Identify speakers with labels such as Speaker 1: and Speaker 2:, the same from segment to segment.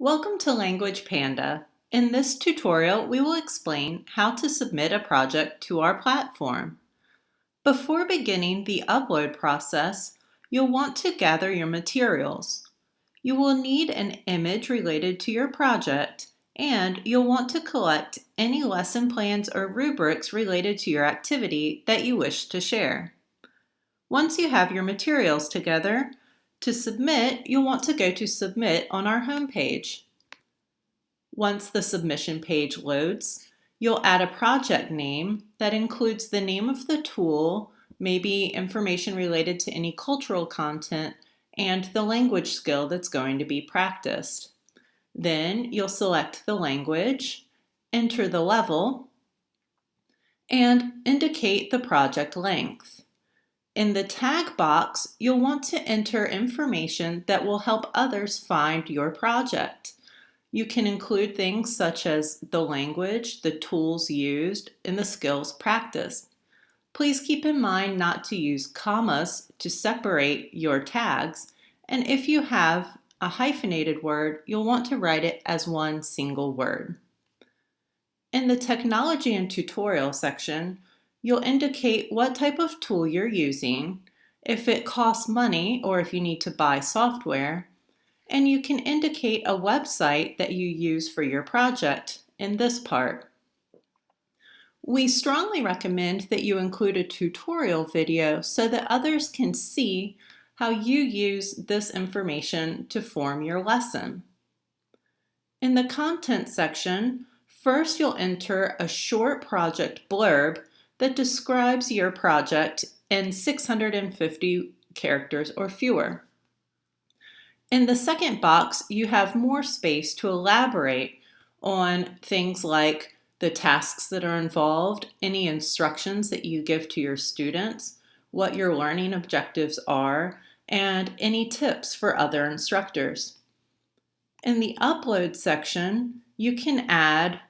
Speaker 1: Welcome to Language Panda. In this tutorial, we will explain how to submit a project to our platform. Before beginning the upload process, you'll want to gather your materials. You will need an image related to your project, and you'll want to collect any lesson plans or rubrics related to your activity that you wish to share. Once you have your materials together, to submit, you'll want to go to Submit on our home page. Once the submission page loads, you'll add a project name that includes the name of the tool, maybe information related to any cultural content, and the language skill that's going to be practiced. Then you'll select the language, enter the level, and indicate the project length. In the tag box, you'll want to enter information that will help others find your project. You can include things such as the language, the tools used, and the skills practiced. Please keep in mind not to use commas to separate your tags, and if you have a hyphenated word, you'll want to write it as one single word. In the Technology and Tutorial section, you'll indicate what type of tool you're using, if it costs money or if you need to buy software, and you can indicate a website that you use for your project in this part. We strongly recommend that you include a tutorial video so that others can see how you use this information to form your lesson. In the content section, first you'll enter a short project blurb that describes your project in 650 characters or fewer. In the second box, you have more space to elaborate on things like the tasks that are involved, any instructions that you give to your students, what your learning objectives are, and any tips for other instructors. In the upload section, you can add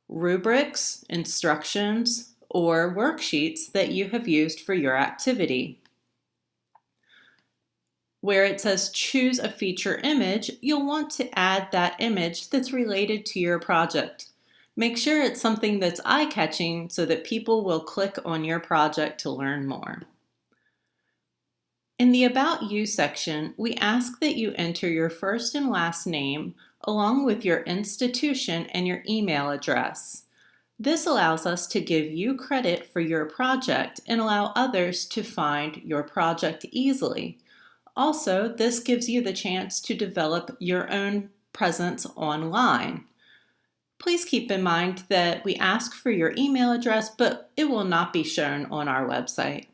Speaker 1: rubrics, instructions, or worksheets that you have used for your activity. Where it says choose a feature image, you'll want to add that image that's related to your project. Make sure it's something that's eye-catching so that people will click on your project to learn more. In the About You section, we ask that you enter your first and last name along with your institution and your email address. This allows us to give you credit for your project and allow others to find your project easily. Also, this gives you the chance to develop your own presence online. Please keep in mind that we ask for your email address, but it will not be shown on our website.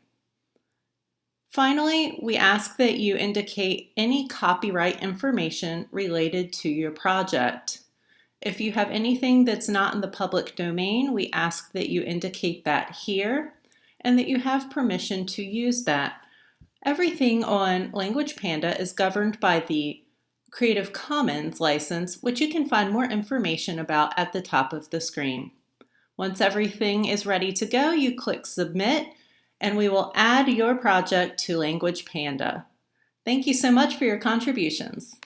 Speaker 1: Finally, we ask that you indicate any copyright information related to your project. If you have anything that's not in the public domain, we ask that you indicate that here and that you have permission to use that. Everything on Language Panda is governed by the Creative Commons license, which you can find more information about at the top of the screen. Once everything is ready to go, you click Submit, and we will add your project to Language Panda. Thank you so much for your contributions.